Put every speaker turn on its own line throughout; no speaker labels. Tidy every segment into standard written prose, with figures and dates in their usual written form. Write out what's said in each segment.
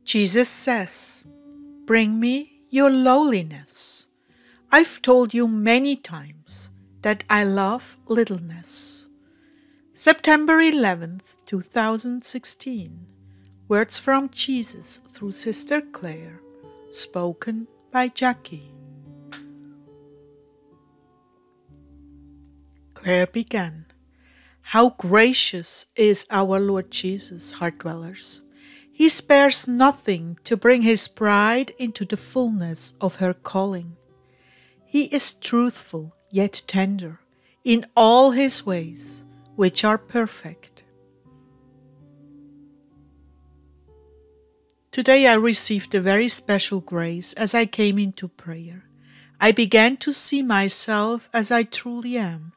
Jesus says, "Bring me your lowliness." I've told you many times that I love littleness. September 11th, 2016. Words from Jesus through Sister Clare, spoken by Jackie. Clare began, "How gracious is our Lord Jesus, Heartdwellers. He spares nothing to bring his bride into the fullness of her calling. He is truthful yet tender in all his ways, which are perfect." Today I received a very special grace as I came into prayer. I began to see myself as I truly am,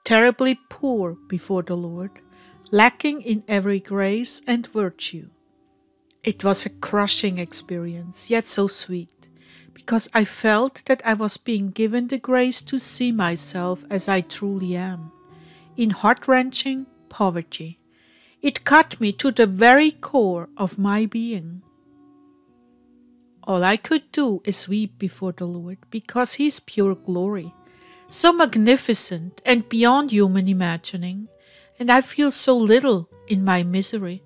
terribly poor before the Lord, lacking in every grace and virtue. It was a crushing experience, yet so sweet, because I felt that I was being given the grace to see myself as I truly am, in heart-wrenching poverty. It cut me to the very core of my being. All I could do is weep before the Lord, because He is pure glory, so magnificent and beyond human imagining, and I feel so little in my misery.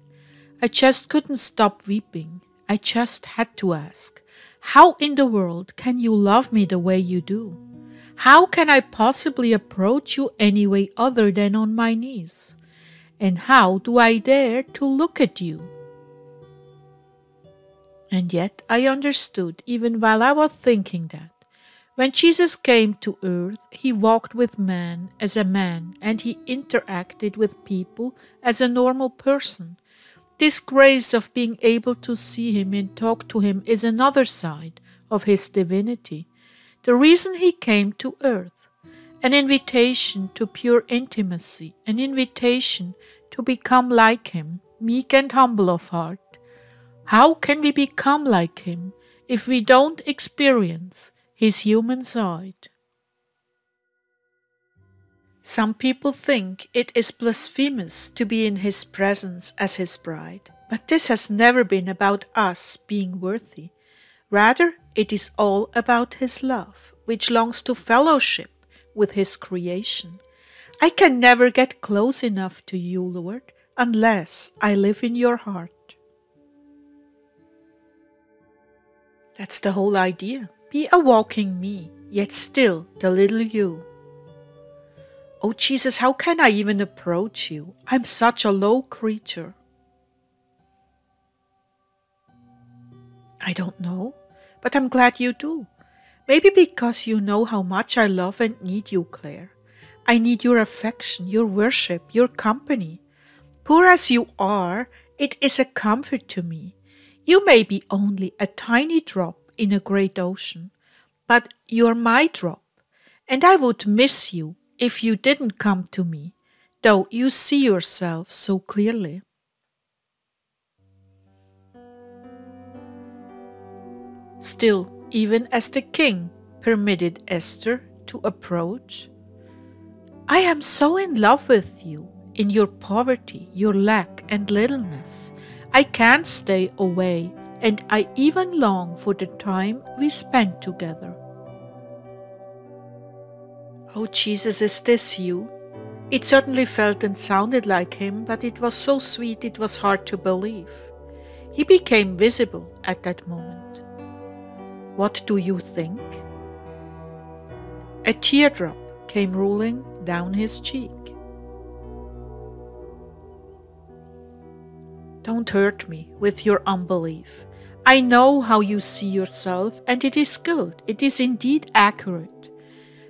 I just couldn't stop weeping. I just had to ask, how in the world can you love me the way you do? How can I possibly approach you any way other than on my knees? And how do I dare to look at you? And yet I understood, even while I was thinking that, when Jesus came to earth, He walked with man as a man, and He interacted with people as a normal person. This grace of being able to see Him and talk to Him is another side of His divinity, the reason He came to earth, an invitation to pure intimacy, an invitation to become like Him, meek and humble of heart. How can we become like Him if we don't experience His human side? Some people think it is blasphemous to be in His presence as His bride, but this has never been about us being worthy. Rather, it is all about His love, which longs to fellowship with His creation. I can never get close enough to you, Lord, unless I live in your heart. That's the whole idea. Be a walking me, yet still the little you. Oh Jesus, how can I even approach you? I'm such a low creature. I don't know, but I'm glad you do. Maybe because you know how much I love and need you, Clare. I need your affection, your worship, your company. Poor as you are, it is a comfort to me. You may be only a tiny drop in a great ocean, but you're my drop, and I would miss you if you didn't come to me, though you see yourself so clearly. Still, even as the king permitted Esther to approach, I am so in love with you, in your poverty, your lack and littleness. I can't stay away, and I even long for the time we spent together. Oh Jesus, is this you? It certainly felt and sounded like Him, but it was so sweet it was hard to believe. He became visible at that moment. What do you think? A teardrop came rolling down his cheek. Don't hurt me with your unbelief. I know how you see yourself, and it is good. It is indeed accurate.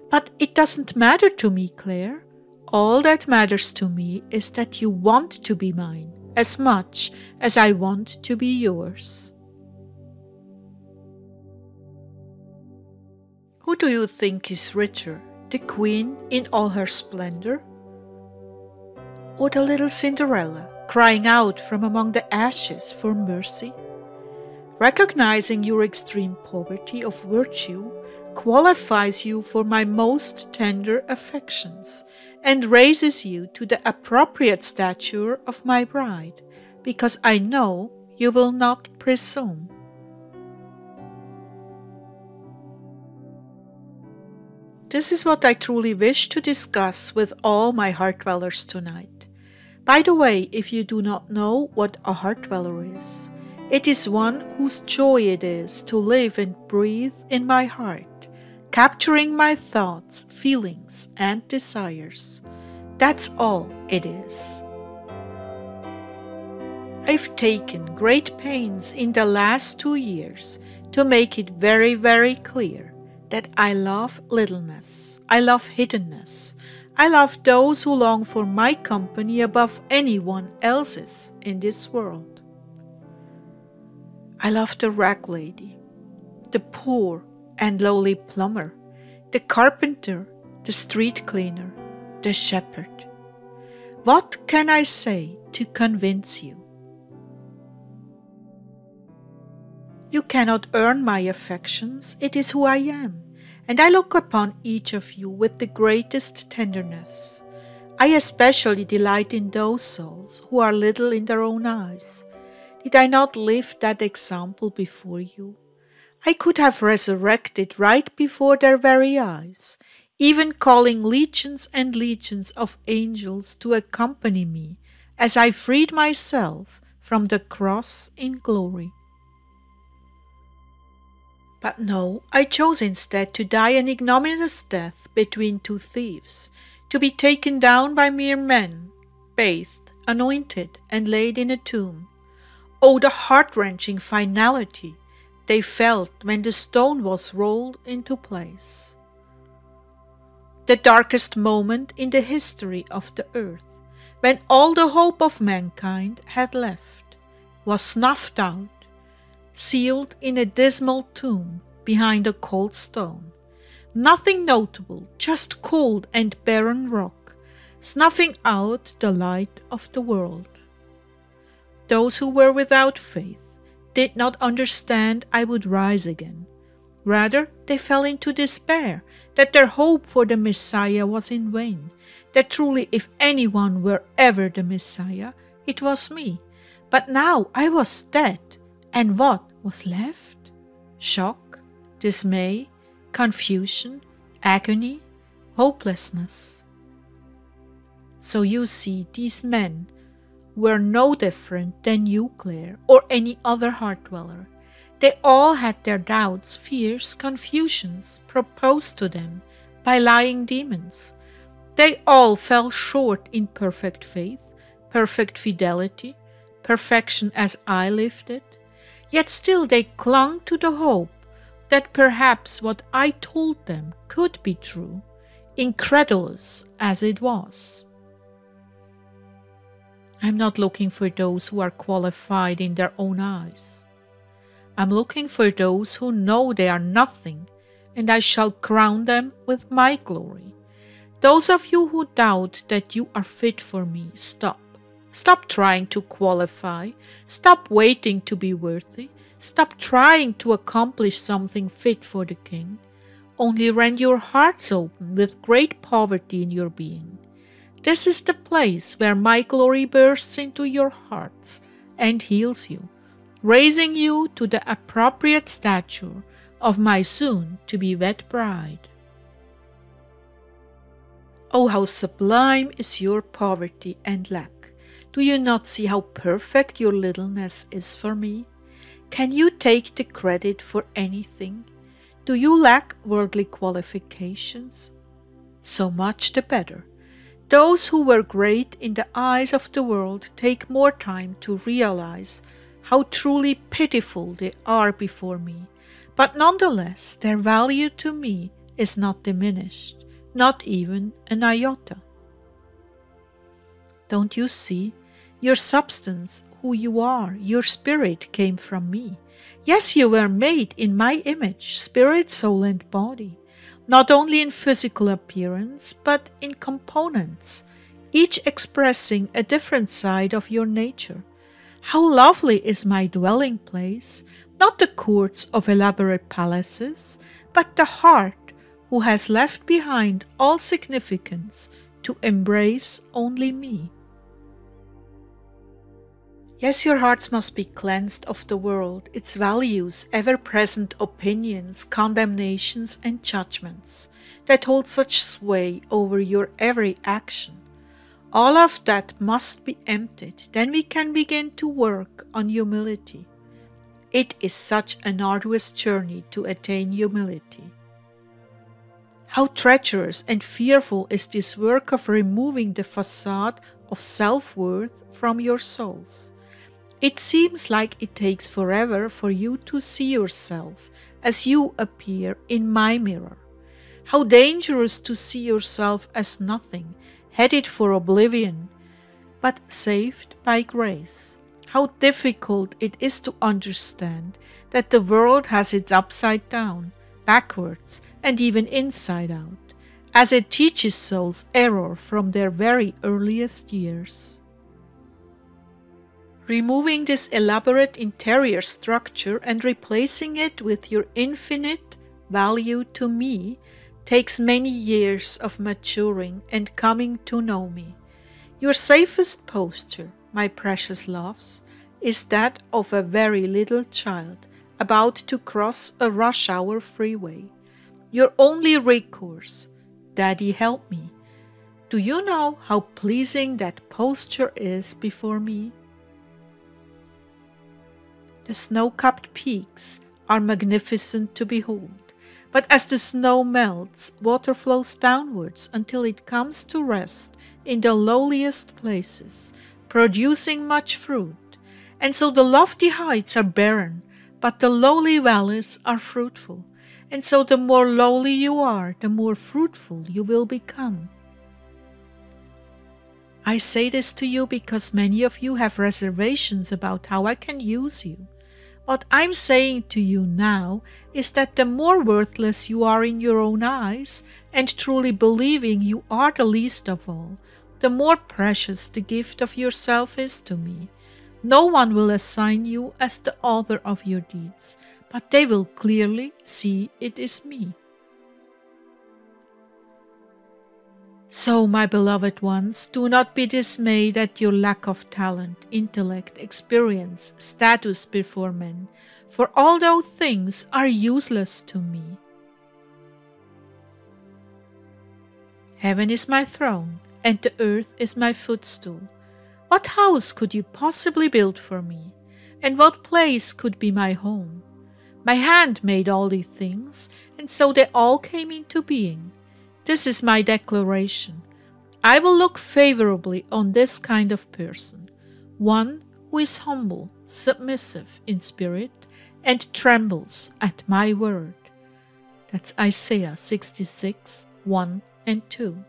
But it doesn't matter to me, Clare. All that matters to me is that you want to be mine as much as I want to be yours. Who do you think is richer, the Queen in all her splendor, or the little Cinderella crying out from among the ashes for mercy? Recognizing your extreme poverty of virtue qualifies you for my most tender affections and raises you to the appropriate stature of my bride, because I know You will not presume. This is what I truly wish to discuss with all my Heartdwellers tonight. By the way, if you do not know what a Heartdweller is, it is one whose joy it is to live and breathe in my heart, capturing my thoughts, feelings, and desires. That's all it is. I've taken great pains in the last 2 years to make it very, very clear that I love littleness, I love hiddenness, I love those who long for my company above anyone else's in this world. I love the rag lady, the poor and lowly plumber, the carpenter, the street cleaner, the shepherd. What can I say to convince you? You cannot earn my affections, it is who I am, and I look upon each of you with the greatest tenderness. I especially delight in those souls who are little in their own eyes. Did I not live that example before you? I could have resurrected right before their very eyes, even calling legions and legions of angels to accompany me as I freed myself from the cross in glory. But no, I chose instead to die an ignominious death between two thieves, to be taken down by mere men, bathed, anointed, and laid in a tomb. Oh, the heart-wrenching finality they felt when the stone was rolled into place. The darkest moment in the history of the earth, when all the hope of mankind had left, was snuffed out, sealed in a dismal tomb behind a cold stone. Nothing notable, just cold and barren rock, snuffing out the light of the world. Those who were without faith did not understand I would rise again. Rather, they fell into despair that their hope for the Messiah was in vain, that truly if anyone were ever the Messiah, it was me. But now I was dead. And what was left? Shock, dismay, confusion, agony, hopelessness. So you see, these men were no different than you, Clare, or any other Heartdweller. They all had their doubts, fears, confusions proposed to them by lying demons. They all fell short in perfect faith, perfect fidelity, perfection as I lived it. Yet still they clung to the hope that perhaps what I told them could be true, incredulous as it was. I'm not looking for those who are qualified in their own eyes. I'm looking for those who know they are nothing, and I shall crown them with my glory. Those of you who doubt that you are fit for me, stop. Stop trying to qualify. Stop waiting to be worthy. Stop trying to accomplish something fit for the King. Only rend your hearts open with great poverty in your being. This is the place where my glory bursts into your hearts and heals you, raising you to the appropriate stature of my soon-to-be wed bride. Oh, how sublime is your poverty and lack! Do you not see how perfect your littleness is for me? Can you take the credit for anything? Do you lack worldly qualifications? So much the better. Those who were great in the eyes of the world take more time to realize how truly pitiful they are before me, but nonetheless their value to me is not diminished, not even an iota. Don't you see? Your substance, who you are, your spirit came from me. Yes, you were made in my image, spirit, soul, and body, not only in physical appearance, but in components, each expressing a different side of your nature. How lovely is my dwelling place, not the courts of elaborate palaces, but the heart who has left behind all significance to embrace only me. Yes, your hearts must be cleansed of the world, its values, ever-present opinions, condemnations, and judgments that hold such sway over your every action. All of that must be emptied. Then we can begin to work on humility. It is such an arduous journey to attain humility. How treacherous and fearful is this work of removing the facade of self-worth from your souls. It seems like it takes forever for you to see yourself as you appear in my mirror. How dangerous to see yourself as nothing, headed for oblivion, but saved by grace. How difficult it is to understand that the world has its upside down, backwards, and even inside out, as it teaches souls error from their very earliest years. Removing this elaborate interior structure and replacing it with your infinite value to me takes many years of maturing and coming to know me. Your safest posture, my precious loves, is that of a very little child about to cross a rush hour freeway. Your only recourse, Daddy, help me. Do you know how pleasing that posture is before me? The snow-capped peaks are magnificent to behold, but as the snow melts, water flows downwards until it comes to rest in the lowliest places, producing much fruit. And so the lofty heights are barren, but the lowly valleys are fruitful. And so the more lowly you are, the more fruitful you will become. I say this to you because many of you have reservations about how I can use you. What I'm saying to you now is that the more worthless you are in your own eyes, and truly believing you are the least of all, the more precious the gift of yourself is to me. No one will assign you as the author of your deeds, but they will clearly see it is me. So, my beloved ones, do not be dismayed at your lack of talent, intellect, experience, status before men, for all those things are useless to me. Heaven is my throne, and the earth is my footstool. What house could you possibly build for me, and what place could be my home? My hand made all these things, and so they all came into being. This is my declaration. I will look favorably on this kind of person, one who is humble, submissive in spirit, and trembles at my word. That's Isaiah 66, 1 and 2.